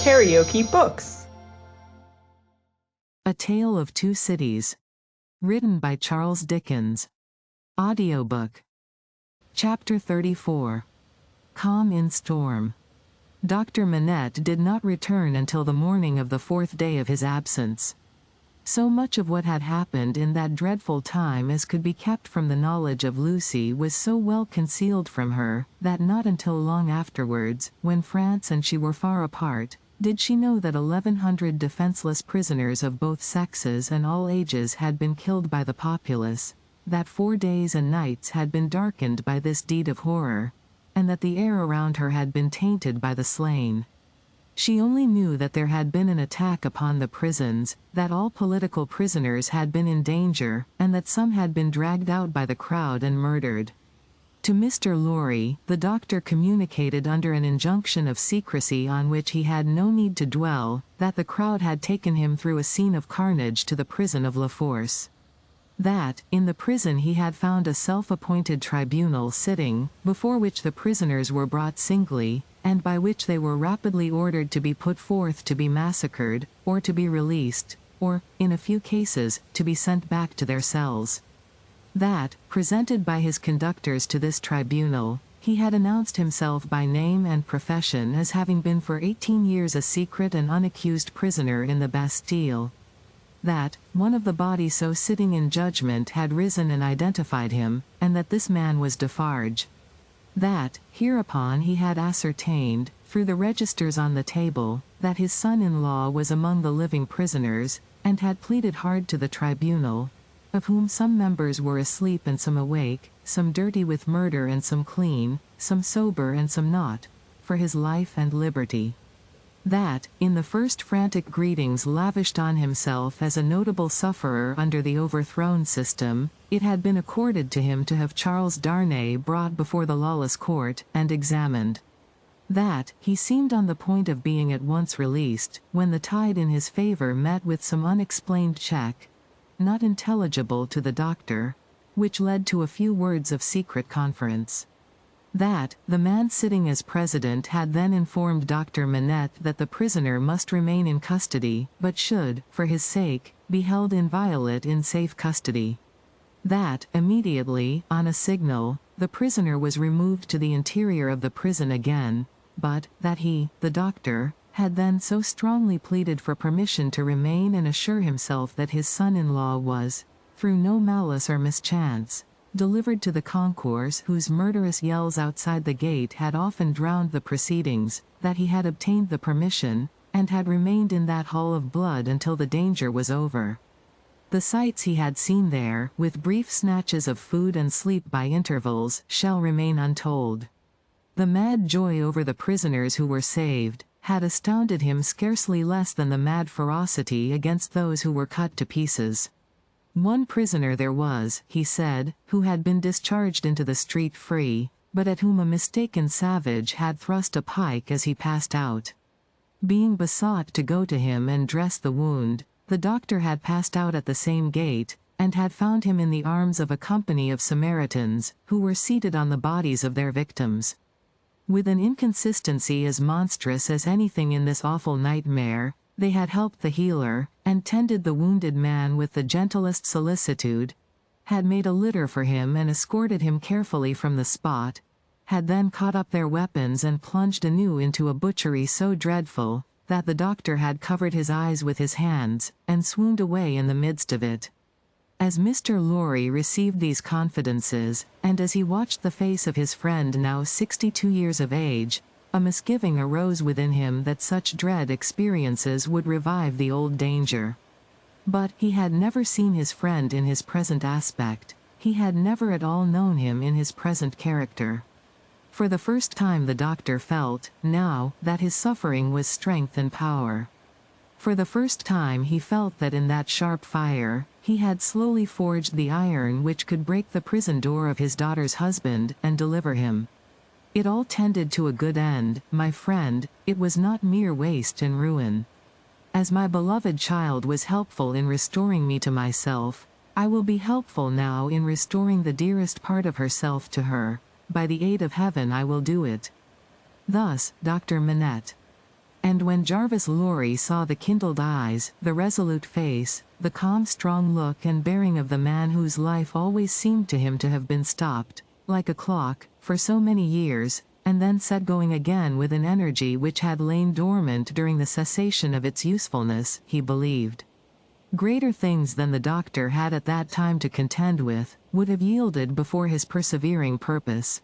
KaraokeBooks. A Tale of Two Cities. Written by Charles Dickens. Audiobook. Chapter 34. Calm in Storm. Dr. Manette did not return until the morning of the 4th day of his absence. So much of what had happened in that dreadful time as could be kept from the knowledge of Lucy was so well concealed from her, that not until long afterwards, when France and she were far apart, did she know that 1,100 defenseless prisoners of both sexes and all ages had been killed by the populace, that 4 days and nights had been darkened by this deed of horror, and that the air around her had been tainted by the slain. She only knew that there had been an attack upon the prisons, that all political prisoners had been in danger, and that some had been dragged out by the crowd and murdered. To Mr. Lorry, the doctor communicated under an injunction of secrecy on which he had no need to dwell, that the crowd had taken him through a scene of carnage to the prison of La Force. That, in the prison he had found a self-appointed tribunal sitting, before which the prisoners were brought singly, and by which they were rapidly ordered to be put forth to be massacred, or to be released, or, in a few cases, to be sent back to their cells. That, presented by his conductors to this tribunal, he had announced himself by name and profession as having been for 18 years a secret and unaccused prisoner in the Bastille. That, one of the body so sitting in judgment had risen and identified him, and that this man was Defarge. That, hereupon he had ascertained, through the registers on the table, that his son-in-law was among the living prisoners, and had pleaded hard to the tribunal, of whom some members were asleep and some awake, some dirty with murder and some clean, some sober and some not, for his life and liberty. That, in the first frantic greetings lavished on himself as a notable sufferer under the overthrown system, it had been accorded to him to have Charles Darnay brought before the lawless court, and examined. That, he seemed on the point of being at once released, when the tide in his favor met with some unexplained check, not intelligible to the doctor, which led to a few words of secret conference. That, the man sitting as president had then informed Dr. Manette that the prisoner must remain in custody, but should, for his sake, be held inviolate in safe custody. That, immediately, on a signal, the prisoner was removed to the interior of the prison again, but, that he, the doctor, had then so strongly pleaded for permission to remain and assure himself that his son-in-law was, through no malice or mischance, delivered to the concourse whose murderous yells outside the gate had often drowned the proceedings, that he had obtained the permission, and had remained in that hall of blood until the danger was over. The sights he had seen there, with brief snatches of food and sleep by intervals, shall remain untold. The mad joy over the prisoners who were saved, had astounded him scarcely less than the mad ferocity against those who were cut to pieces. One prisoner there was, he said, who had been discharged into the street free, but at whom a mistaken savage had thrust a pike as he passed out. Being besought to go to him and dress the wound, the doctor had passed out at the same gate, and had found him in the arms of a company of Samaritans, who were seated on the bodies of their victims. With an inconsistency as monstrous as anything in this awful nightmare, they had helped the healer, and tended the wounded man with the gentlest solicitude, had made a litter for him and escorted him carefully from the spot, had then caught up their weapons and plunged anew into a butchery so dreadful, that the doctor had covered his eyes with his hands, and swooned away in the midst of it. As Mr. Lorry received these confidences, and as he watched the face of his friend now 62 years of age, a misgiving arose within him that such dread experiences would revive the old danger. But he had never seen his friend in his present aspect, he had never at all known him in his present character. For the first time the doctor felt, now, that his suffering was strength and power. For the first time he felt that in that sharp fire, he had slowly forged the iron which could break the prison door of his daughter's husband, and deliver him. It all tended to a good end, my friend, it was not mere waste and ruin. As my beloved child was helpful in restoring me to myself, I will be helpful now in restoring the dearest part of herself to her. By the aid of heaven I will do it. Thus, Dr. Manette. And when Jarvis Lorry saw the kindled eyes, the resolute face, the calm strong look and bearing of the man whose life always seemed to him to have been stopped, like a clock, for so many years, and then set going again with an energy which had lain dormant during the cessation of its usefulness, he believed greater things than the doctor had at that time to contend with, would have yielded before his persevering purpose.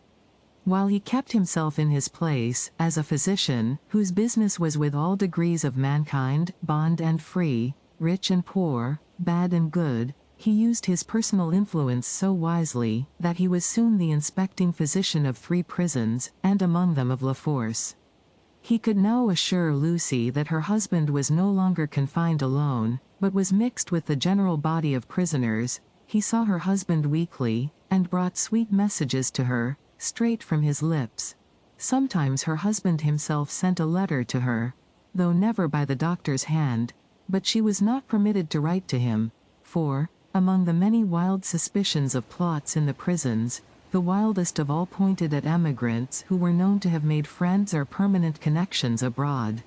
While he kept himself in his place, as a physician, whose business was with all degrees of mankind, bond and free, rich and poor, bad and good, he used his personal influence so wisely, that he was soon the inspecting physician of 3 prisons, and among them of La Force. He could now assure Lucy that her husband was no longer confined alone, but was mixed with the general body of prisoners. He saw her husband weekly, and brought sweet messages to her, straight from his lips. Sometimes her husband himself sent a letter to her, though never by the doctor's hand, but she was not permitted to write to him, for, among the many wild suspicions of plots in the prisons, the wildest of all pointed at emigrants who were known to have made friends or permanent connections abroad.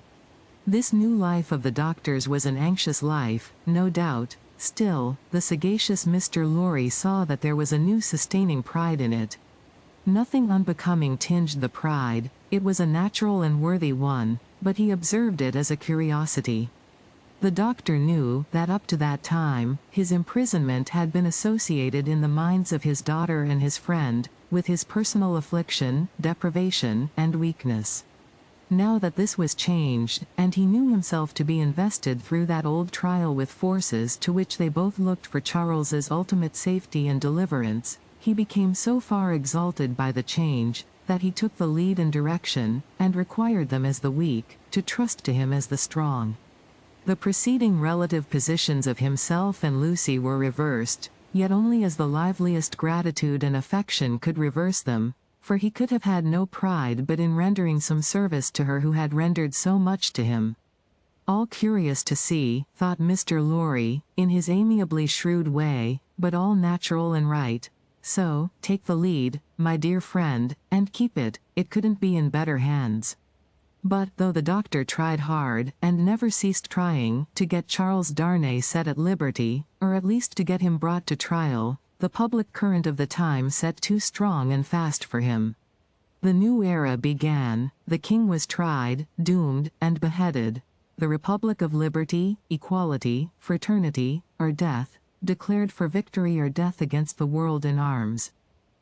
This new life of the doctor's was an anxious life, no doubt. Still, the sagacious Mr. Lorry saw that there was a new sustaining pride in it. Nothing unbecoming tinged the pride, it was a natural and worthy one, but he observed it as a curiosity. The doctor knew that up to that time, his imprisonment had been associated in the minds of his daughter and his friend, with his personal affliction, deprivation, and weakness. Now that this was changed, and he knew himself to be invested through that old trial with forces to which they both looked for Charles's ultimate safety and deliverance, he became so far exalted by the change, that he took the lead and direction, and required them as the weak, to trust to him as the strong. The preceding relative positions of himself and Lucy were reversed, yet only as the liveliest gratitude and affection could reverse them, for he could have had no pride but in rendering some service to her who had rendered so much to him. All curious to see, thought Mr. Lorry, in his amiably shrewd way, but all natural and right. So, take the lead, my dear friend, and keep it, it couldn't be in better hands. But, though the doctor tried hard, and never ceased trying, to get Charles Darnay set at liberty, or at least to get him brought to trial, the public current of the time set too strong and fast for him. The new era began, the king was tried, doomed, and beheaded. The Republic of Liberty, Equality, Fraternity, or Death, declared for victory or death against the world in arms.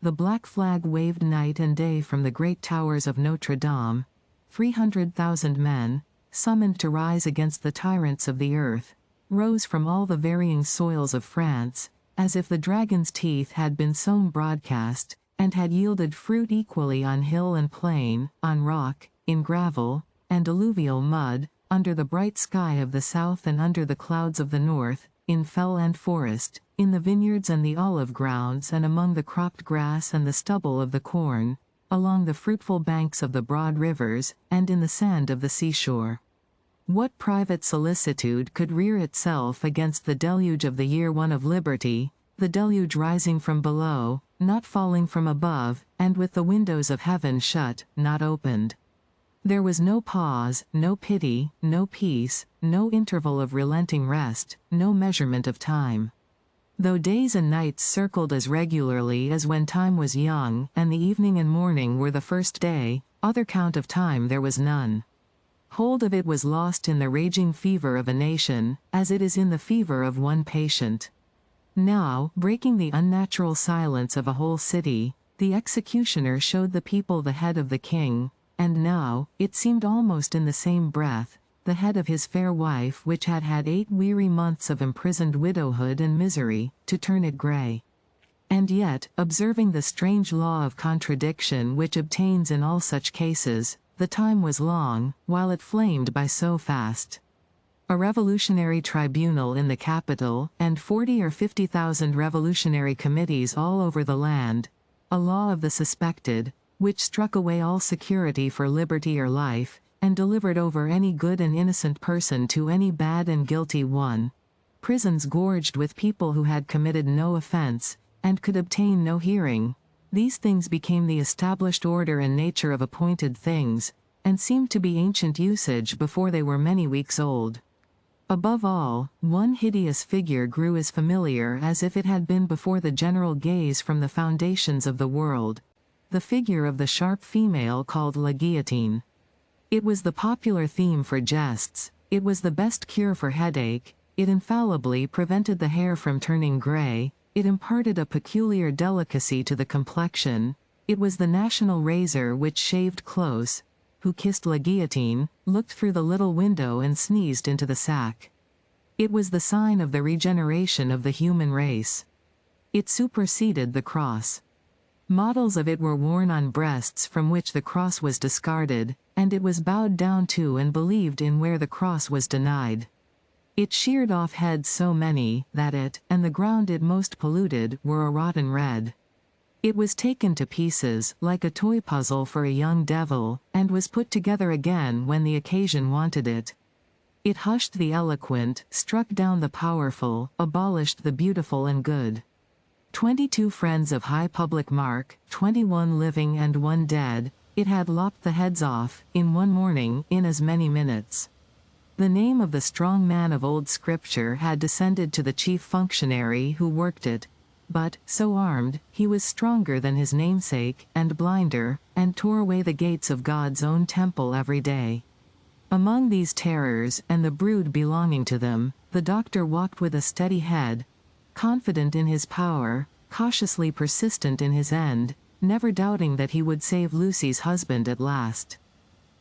The black flag waved night and day from the great towers of Notre Dame. 300,000 men, summoned to rise against the tyrants of the earth, rose from all the varying soils of France, as if the dragon's teeth had been sown broadcast, and had yielded fruit equally on hill and plain, on rock, in gravel, and alluvial mud, under the bright sky of the south and under the clouds of the north, in fell and forest, in the vineyards and the olive grounds and among the cropped grass and the stubble of the corn, along the fruitful banks of the broad rivers, and in the sand of the seashore. What private solicitude could rear itself against the deluge of the year one of liberty, the deluge rising from below, not falling from above, and with the windows of heaven shut, not opened? There was no pause, no pity, no peace, no interval of relenting rest, no measurement of time. Though days and nights circled as regularly as when time was young, and the evening and morning were the first day, other count of time there was none. Hold of it was lost in the raging fever of a nation, as it is in the fever of one patient. Now, breaking the unnatural silence of a whole city, the executioner showed the people the head of the king, and now, it seemed almost in the same breath, the head of his fair wife which had had 8 weary months of imprisoned widowhood and misery, to turn it grey. And yet, observing the strange law of contradiction which obtains in all such cases, the time was long, while it flamed by so fast. A revolutionary tribunal in the capital, and 40 or 50,000 revolutionary committees all over the land, a law of the suspected, which struck away all security for liberty or life, and delivered over any good and innocent person to any bad and guilty one. Prisons gorged with people who had committed no offense, and could obtain no hearing. These things became the established order and nature of appointed things, and seemed to be ancient usage before they were many weeks old. Above all, one hideous figure grew as familiar as if it had been before the general gaze from the foundations of the world, the figure of the sharp female called La Guillotine. It was the popular theme for jests, it was the best cure for headache, it infallibly prevented the hair from turning gray, it imparted a peculiar delicacy to the complexion, it was the national razor which shaved close. Who kissed La Guillotine, looked through the little window and sneezed into the sack. It was the sign of the regeneration of the human race. It superseded the cross. Models of it were worn on breasts from which the cross was discarded, and it was bowed down to and believed in where the cross was denied. It sheared off heads so many, that it, and the ground it most polluted, were a rotten red. It was taken to pieces, like a toy puzzle for a young devil, and was put together again when the occasion wanted it. It hushed the eloquent, struck down the powerful, abolished the beautiful and good. 22 friends of high public mark, 21 living and 1 dead, it had lopped the heads off, in one morning, in as many minutes. The name of the strong man of old Scripture had descended to the chief functionary who worked it, but, so armed, he was stronger than his namesake, and blinder, and tore away the gates of God's own temple every day. Among these terrors, and the brood belonging to them, the doctor walked with a steady head, confident in his power, cautiously persistent in his end, never doubting that he would save Lucy's husband at last.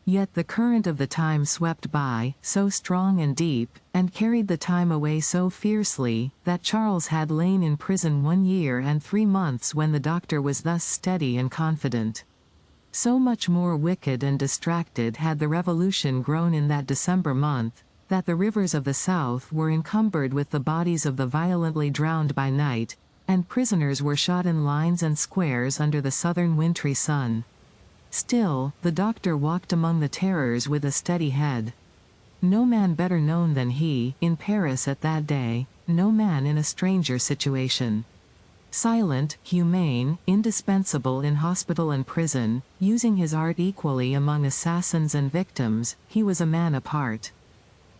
Yet the current of the time swept by, so strong and deep, and carried the time away so fiercely, that Charles had lain in prison 1 year and 3 months when the doctor was thus steady and confident. So much more wicked and distracted had the revolution grown in that December month, that the rivers of the South were encumbered with the bodies of the violently drowned by night, and prisoners were shot in lines and squares under the southern wintry sun. Still, the doctor walked among the terrors with a steady head. No man better known than he, in Paris at that day, no man in a stranger situation. Silent, humane, indispensable in hospital and prison, using his art equally among assassins and victims, he was a man apart.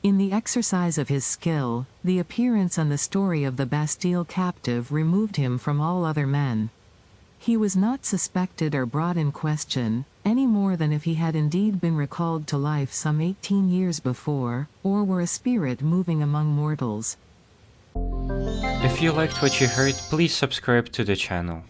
In the exercise of his skill, the appearance and the story of the Bastille captive removed him from all other men. He was not suspected or brought in question, any more than if he had indeed been recalled to life some 18 years before, or were a spirit moving among mortals. If you liked what you heard, please subscribe to the channel.